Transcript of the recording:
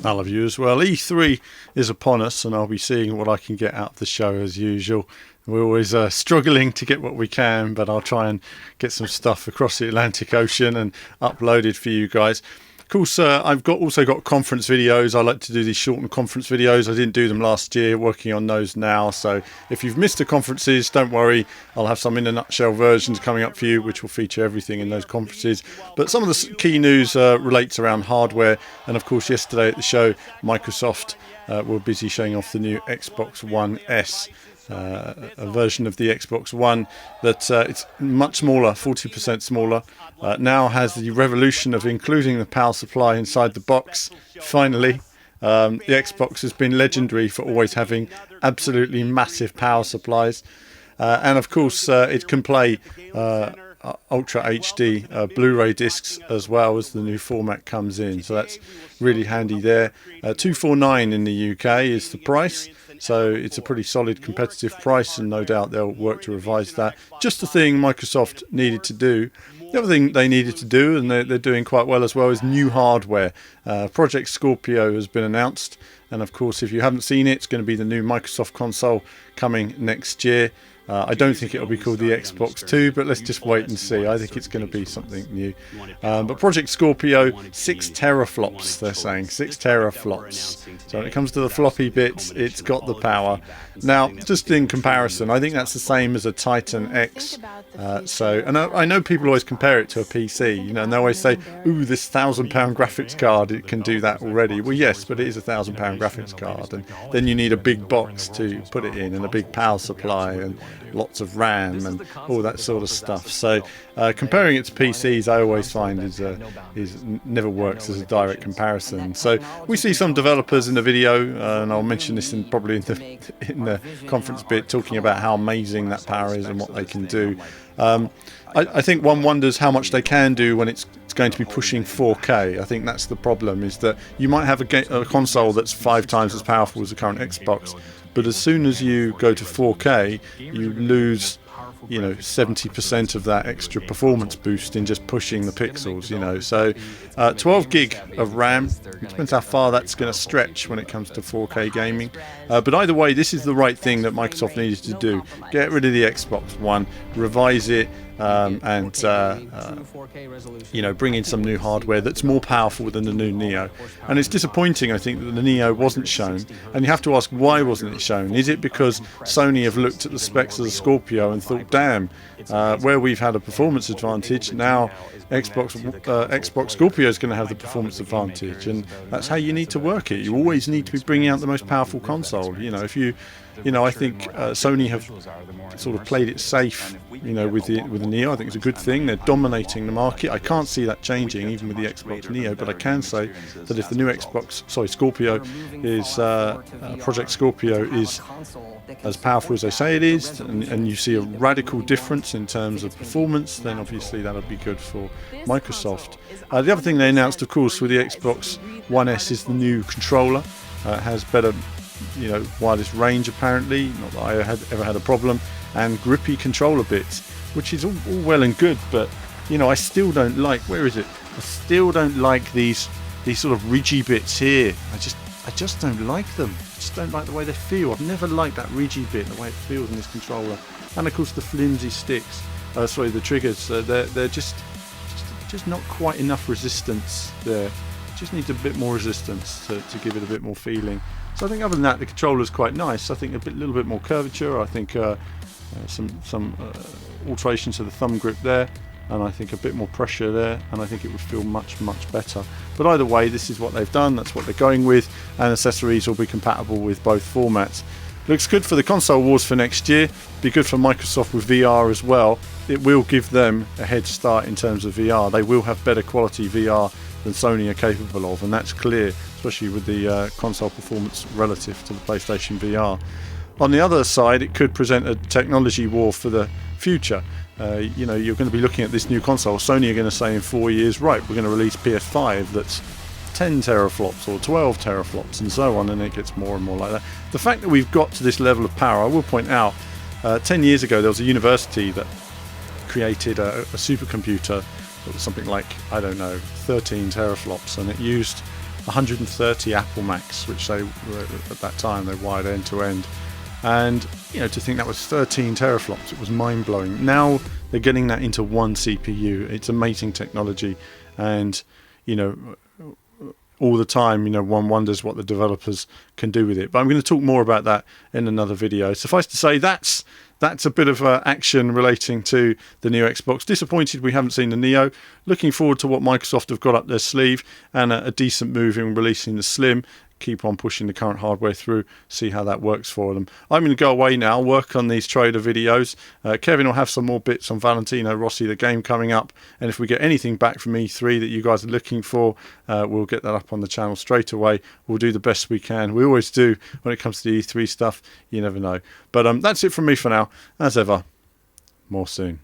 I love you as well. E3 is upon us, and I'll be seeing what I can get out of the show as usual. We're always struggling to get what we can, but I'll try and get some stuff across the Atlantic Ocean and uploaded for you guys. Of course, I've also got conference videos. I like to do these shortened conference videos. I didn't do them last year, working on those now. So if you've missed the conferences, don't worry. I'll have some in a nutshell versions coming up for you, which will feature everything in those conferences. But some of the key news relates around hardware. And of course, yesterday at the show, Microsoft were busy showing off the new Xbox One S. A version of the Xbox One that it's much smaller, 40% smaller, now has the revolution of including the power supply inside the box. Finally, the Xbox has been legendary for always having absolutely massive power supplies, and of course it can play Ultra HD Blu-ray discs as well as the new format comes in, so that's really handy there. $249 in the UK is the price. So it's a pretty solid competitive price, and no doubt they'll work to revise that. Just the thing Microsoft needed to do. The other thing they needed to do, and they're doing quite well as well, is new hardware. Project Scorpio has been announced, and of course if you haven't seen it, it's going to be the new Microsoft console coming next year. I don't think it'll be called the Xbox 2, but let's just wait and see. I think it's going to be something new. But Project Scorpio, 6 teraflops, they're saying, 6 teraflops. So when it comes to the floppy bits, it's got the power. Now, just in comparison, I think that's the same as a Titan X. And I know people always compare it to a PC, and they always say, ooh, this £1,000 graphics card, it can do that already. Well, yes, but it is a £1,000 graphics card, and then you need a big box to put it in, and a big power supply, and lots of RAM and all that sort of stuff. So comparing it to PCs, I always find is never works as a direct comparison. So we see some developers in the video, and I'll mention this probably in the conference bit, talking about how amazing that power is and what they can do. I think one wonders how much they can do when it's going to be pushing 4K. I think that's the problem, is that you might have a console that's 5 times as powerful as the current Xbox, but as soon as you go to 4K, you lose 70% of that extra performance boost in just pushing the pixels, So 12 gig of RAM, it depends how far that's going to stretch when it comes to 4K gaming. But either way, this is the right thing that Microsoft needed to do. Get rid of the Xbox One, revise it, and bring in some new hardware that's more powerful than the new Neo. And it's disappointing, I think, that the Neo wasn't shown. And you have to ask, why wasn't it shown? Is it because Sony have looked at the specs of the Scorpio and thought, damn, where we've had a performance advantage, now Xbox Scorpio is going to have the performance advantage, and that's how you need to work it. You always need to be bringing out the most powerful console. I think Sony have sort of played it safe, with the Neo. I think it's a good thing. They're dominating the market. I can't see that changing even with the Xbox Neo, but I can say that if the new Scorpio is Project Scorpio is as powerful as they say it is, and you see a radical difference in terms of performance, then obviously that'll be good for Microsoft. The other thing they announced, of course, with the Xbox One S is the new controller. It has better wireless range, apparently, not that I ever had a problem, and grippy controller bits, which is all well and good, but I still don't like, where is it? I still don't like these sort of ridgy bits here. I just don't like them. I just don't like the way they feel. I've never liked that ridgy bit, the way it feels in this controller. And of course the flimsy sticks, the triggers, they're just not quite enough resistance there. Just needs a bit more resistance to give it a bit more feeling. So I think other than that, the controller's quite nice. I think a little bit more curvature. I think some alterations to the thumb grip there, and I think a bit more pressure there, and I think it would feel much better. But either way, this is what they've done, that's what they're going with, and accessories will be compatible with both formats. Looks good for the console wars for next year. Be good for Microsoft with VR as well. It will give them a head start in terms of VR. They will have better quality VR than Sony are capable of, and that's clear, especially with the console performance relative to the PlayStation VR. On the other side, it could present a technology war for the future. You're going to be looking at this new console. Sony are going to say in 4 years, right, we're going to release PS5 that's 10 teraflops or 12 teraflops and so on, and it gets more and more like that. The fact that we've got to this level of power, I will point out, 10 years ago there was a university that created a supercomputer that was something like, 13 teraflops, and it used 130 Apple Macs, which they were at that time, they wired end to end. And to think that was 13 teraflops, it was mind-blowing. Now they're getting that into one CPU. It's amazing technology, and all the time, one wonders what the developers can do with it. But I'm going to talk more about that in another video. Suffice to say, that's a bit of action relating to the new Xbox. Disappointed we haven't seen the Neo. Looking forward to what Microsoft have got up their sleeve, and a decent move in releasing the Slim. Keep on pushing the current hardware through, see how that works for them. I'm going to go away now, work on these trader videos. Kevin will have some more bits on Valentino Rossi, the game coming up, and if we get anything back from E3 that you guys are looking for, we'll get that up on the channel straight away. We'll do the best we can. We always do when it comes to the E3 stuff. You never know. But that's it from me for now. As ever, more soon.